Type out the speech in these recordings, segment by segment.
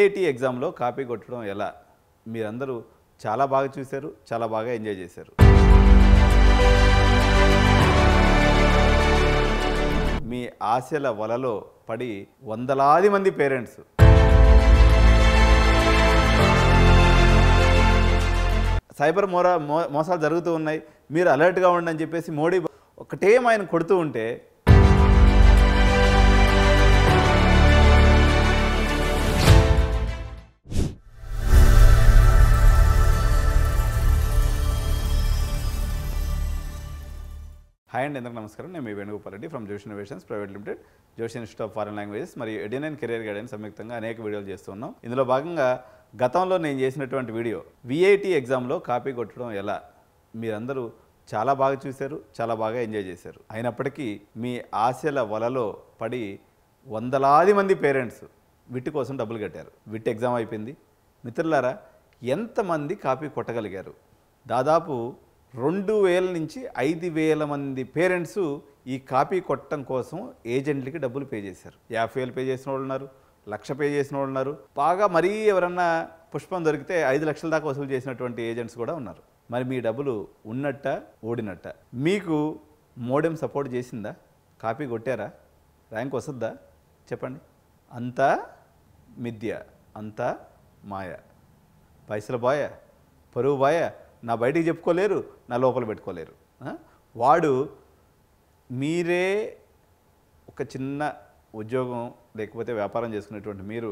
VIT ఎగ్జామ్లో copy కొట్టడం ఎలా మీరందరూ చాలా బాగా చూశారు, చాలా బాగా ఎంజాయ్ చేశారు. మీ ఆశల వలలో పడి వందలాది మంది పేరెంట్స్ సైబర్ మోసాలు జరుగుతూ ఉన్నాయి, మీరు అలర్ట్గా ఉండి అని చెప్పేసి మోడీ ఒకటే ఆయన కొడుతూ ఉంటే హాయ్ అండి, అందరికీ నమస్కారం. నేను మీ Venugopal Reddy from Joshi innovations private limited, Joshi institute of foreign languages మరియు ఎడిన్ కెరియర్ గైడెన్స్ సంయుక్తంగా అనేక వీడియోలు చేస్తున్నాం. ఇందులో భాగంగా గతంలో నేను చేసినటువంటి వీడియో విఐటి ఎగ్జామ్లో కాపీ కొట్టడం ఎలా మీరందరూ చాలా బాగా చూశారు, చాలా బాగా ఎంజాయ్ చేశారు. అయినప్పటికీ మీ ఆశల వలలో పడి వందలాది మంది పేరెంట్స్ విట్ కోసం డబ్బులు కట్టారు. విట్ ఎగ్జామ్ అయిపోయింది. మిత్రులారా, ఎంతమంది కాపీ కొట్టగలిగారు? దాదాపు 2000 నుంచి 5000 మంది పేరెంట్స్ ఈ కాపీ కొట్టడం కోసం ఏజెంట్లకి డబ్బులు పే చేశారు. 50,000 పే చేసిన వాళ్ళు ఉన్నారు, 1,00,000 పే చేసిన వాళ్ళు ఉన్నారు. బాగా మరీ ఎవరన్నా పుష్పం దొరికితే 5 లక్షల దాకా వసూలు చేసినటువంటి ఏజెంట్స్ కూడా ఉన్నారు. మరి మీ డబ్బులు ఉన్నట్ట ఓడినట్ట? మీకు మోడెం సపోర్ట్ చేసిందా? కాపీ కొట్టారా? ర్యాంక్ వస్తుందా? చెప్పండి. అంతా మిథ్య, అంతా మాయ. పైసలు బాయ, పరువు బాయ, నా బయటికి చెప్పుకోలేరు, నా లోపల పెట్టుకోలేరు. వాడు మీరే ఒక చిన్న ఉద్యోగం లేకపోతే వ్యాపారం చేసుకునేటువంటి మీరు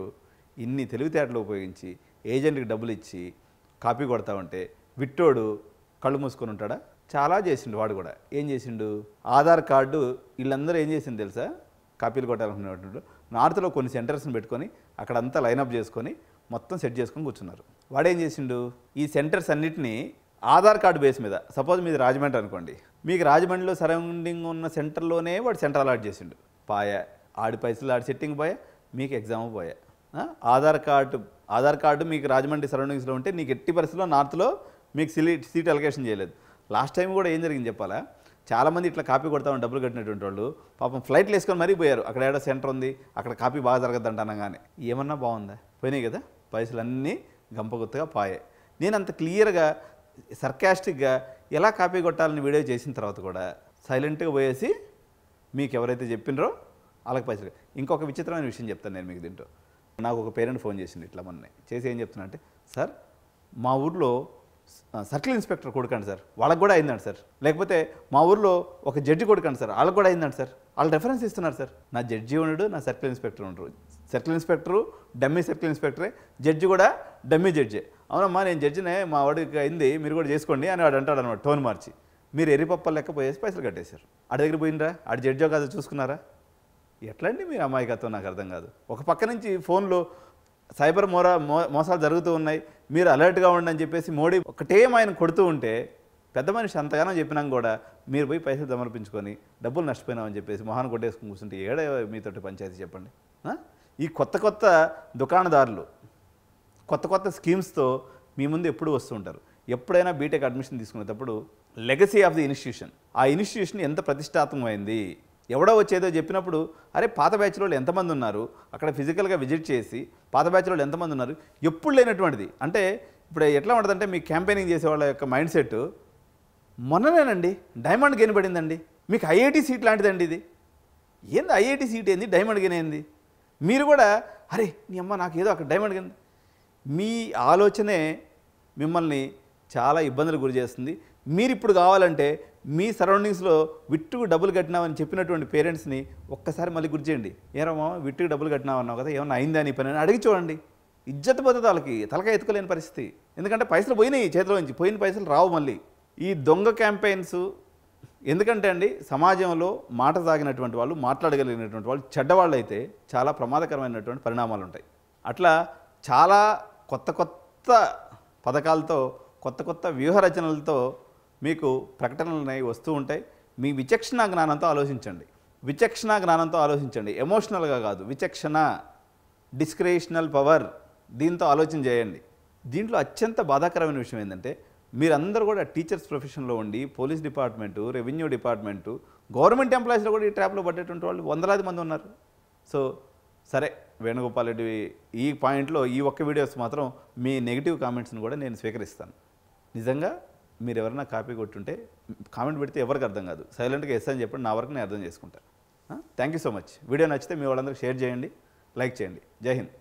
ఇన్ని తెలివితేటలు ఉపయోగించి ఏజెంట్కి డబ్బులు ఇచ్చి కాపీ కొడతా ఉంటే విట్టోడు కళ్ళు మూసుకొని ఉంటాడా? చాలా చేసిండు వాడు కూడా. ఏం చేసిండు? ఆధార్ కార్డు వీళ్ళందరూ ఏం చేసిండు తెలుసా? కాపీలు కొట్టాలనుకునేటువంటి నార్త్లో కొన్ని సెంటర్స్ని పెట్టుకొని అక్కడంతా లైనప్ చేసుకొని మొత్తం సెట్ చేసుకొని కూర్చున్నారు. వాడేం చేసిండు? ఈ సెంటర్స్ అన్నిటినీ ఆధార్ కార్డు బేస్ మీద, సపోజ్ మీది రాజమండ్రి అనుకోండి, మీకు రాజమండ్రిలో సరౌండింగ్ ఉన్న సెంటర్లోనే వాడు సెంటర్ అలాట్ చేసిండు. పాయ ఆడి పైసలు ఆడి సెట్టింగ్ పోయా, మీకు ఎగ్జామ్ పోయా. ఆధార్ కార్డు మీకు రాజమండ్రి సరౌండింగ్స్లో ఉంటే నీకు ఎట్టి పరిస్థితుల్లో నార్త్లో మీకు సీట్ అలొకేషన్ చేయలేదు. లాస్ట్ టైం కూడా ఏం జరిగింది చెప్పాలా? చాలామంది ఇట్లా కాపీ కొడతామని డబ్బులు కట్టినటువంటి వాళ్ళు పాపం ఫ్లైట్లు వేసుకొని మరీ పోయారు. అక్కడ ఏడో సెంటర్ ఉంది, అక్కడ కాపీ బాగా జరగద్దు అనగానే ఏమన్నా బాగుందా? పోయినాయి కదా పైసలు అన్నీ గంపగుత్తగా పాయే. నేను అంత క్లియర్గా సర్కాస్టిక్గా ఎలా కాపీ కొట్టాలని వీడియో చేసిన తర్వాత కూడా సైలెంట్గా పోయేసి మీకు ఎవరైతే చెప్పినరో వాళ్ళకి పైసలు. ఇంకొక విచిత్రమైన విషయం చెప్తాను నేను మీకు. దీంట్లో నాకు ఒక పేరెంట్ ఫోన్ చేసింది ఇట్లా మొన్న. చేసి ఏం చెప్తున్నా అంటే, సార్ మా ఊర్లో సర్కిల్ ఇన్స్పెక్టర్ కొడుకండి సార్, వాళ్ళకి కూడా అయిందండి సార్. లేకపోతే మా ఊర్లో ఒక జడ్జి కొడుకండి సార్, వాళ్ళకి కూడా అయిందండి సార్. వాళ్ళు రెఫరెన్స్ ఇస్తున్నారు సార్. నా జడ్జి ఉండడు, నా సర్కిల్ ఇన్స్పెక్టర్ ఉండరు. సర్కిల్ ఇన్స్పెక్టరు డమ్మీ సర్కిల్ ఇన్స్పెక్టరే, జడ్జి కూడా డమ్మీ జడ్జే. అవునమ్మా నేను జడ్జినే, మా వాడికి అయింది, మీరు కూడా చేసుకోండి అని వాడు అంటాడు అనమాట టోన్ మార్చి. మీరు ఎర్రిపప్పలు లెక్క పోయేసి పైసలు కట్టేశారు. ఆడి దగ్గర పోయినరా? ఆడి జడ్జో కాదు చూసుకున్నారా? ఎట్లండి మీ అమాయకత్వం? నాకు అర్థం కాదు. ఒక పక్క నుంచి ఫోన్లో సైబర్ మోసాలు జరుగుతూ ఉన్నాయి, మీరు అలర్ట్గా ఉండి అని చెప్పేసి మోడీ ఒకటే ఆయన కొడుతూ ఉంటే పెద్ద మనిషి అంతగానో చెప్పినాం కూడా మీరు పోయి పైసలు సమర్పించుకొని డబ్బులు నష్టపోయినామని చెప్పేసి మొహాన్ని కొట్టేసుకుని కూర్చుంటే ఏడే మీతోటి పంచాయతీ చెప్పండి. ఈ కొత్త దుకాణదారులు కొత్త స్కీమ్స్తో మీ ముందు ఎప్పుడు వస్తూ ఉంటారు. ఎప్పుడైనా బీటెక్ అడ్మిషన్ తీసుకునేటప్పుడు లెగసీ ఆఫ్ ది ఇన్స్టిట్యూషన్, ఆ ఇన్స్టిట్యూషన్ ఎంత ప్రతిష్టాత్మకమైంది, ఎవడో వచ్చేదో చెప్పినప్పుడు అరే పాత బ్యాచ్లో ఎంతమంది ఉన్నారు, అక్కడ ఫిజికల్గా విజిట్ చేసి పాత బ్యాచ్లో ఎంతమంది ఉన్నారు, ఎప్పుడు లేనటువంటిది. అంటే ఇప్పుడు ఎట్లా ఉంటుందంటే మీ క్యాంపెయినింగ్ చేసే వాళ్ళ యొక్క మైండ్ సెట్, మొన్ననేనండి డైమండ్ గెయిన్ పడిందండి, మీకు ఐఐటి సీట్ లాంటిదండి ఇది. ఏంది ఐఐటి సీట్ ఏంది, డైమండ్ గెయిన్ ఏంది? మీరు కూడా అరే నీ అమ్మ నాకు ఏదో అక్కడ డైమండ్ గెయిన్. మీ ఆలోచనే మిమ్మల్ని చాలా ఇబ్బందులు గురి చేస్తుంది. మీరు ఇప్పుడు కావాలంటే మీ సరౌండింగ్స్లో విట్టుకు డబ్బులు కట్టినామని చెప్పినటువంటి పేరెంట్స్ని ఒక్కసారి మళ్ళీ గుర్తు చేయండి. ఏరమ్మా విట్టుకు డబ్బులు కట్టినామన్నావు కదా, ఏమన్నా అయిందా నీ పని అని అడిగి చూడండి. ఇజ్జత్ పోతుంది వాళ్ళకి, తలకాయ ఎత్తుకోలేని పరిస్థితి. ఎందుకంటే పైసలు పోయినాయి చేతిలో నుంచి, పోయిన పైసలు రావు మళ్ళీ. ఈ దొంగ క్యాంపెయిన్స్ ఎందుకంటే అండి, సమాజంలో మాట సాగినటువంటి వాళ్ళు, మాట్లాడగలిగినటువంటి వాళ్ళు చెడ్డవాళ్ళు అయితే చాలా ప్రమాదకరమైనటువంటి పరిణామాలు ఉంటాయి. అట్లా చాలా కొత్త పథకాలతో కొత్త వ్యూహరచనలతో మీకు ప్రకటనలు అనేవి వస్తూ ఉంటాయి. మీ విచక్షణ జ్ఞానంతో ఆలోచించండి. ఎమోషనల్గా కాదు, విచక్షణ, డిస్క్రిషనల్ పవర్, దీంతో ఆలోచన చేయండి. దీంట్లో అత్యంత బాధాకరమైన విషయం ఏంటంటే, మీరందరూ కూడా టీచర్స్ ప్రొఫెషన్లో ఉండి police department, revenue department, government ఎంప్లాయీస్లో కూడా ఈ ట్రాప్లో పడ్డేటువంటి వాళ్ళు వందలాది మంది ఉన్నారు. సో సరే, వేణుగోపాల్ రెడ్డి ఈ పాయింట్లో ఈ ఒక్క వీడియోస్ మాత్రం మీ నెగిటివ్ కామెంట్స్ని కూడా నేను స్వీకరిస్తాను. నిజంగా మీరు ఎవరైనా కాపీ కొట్టుంటే కామెంట్ పెడితే ఎవరికి అర్థం కాదు, సైలెంట్గా ఎస్ అని చెప్పండి, నా వరకు నేను అర్థం చేసుకుంటాను. Thank you so much. Video నచ్చితే మీ వాళ్ళందరికీ షేర్ చేయండి, లైక్ చేయండి. జై హింద్.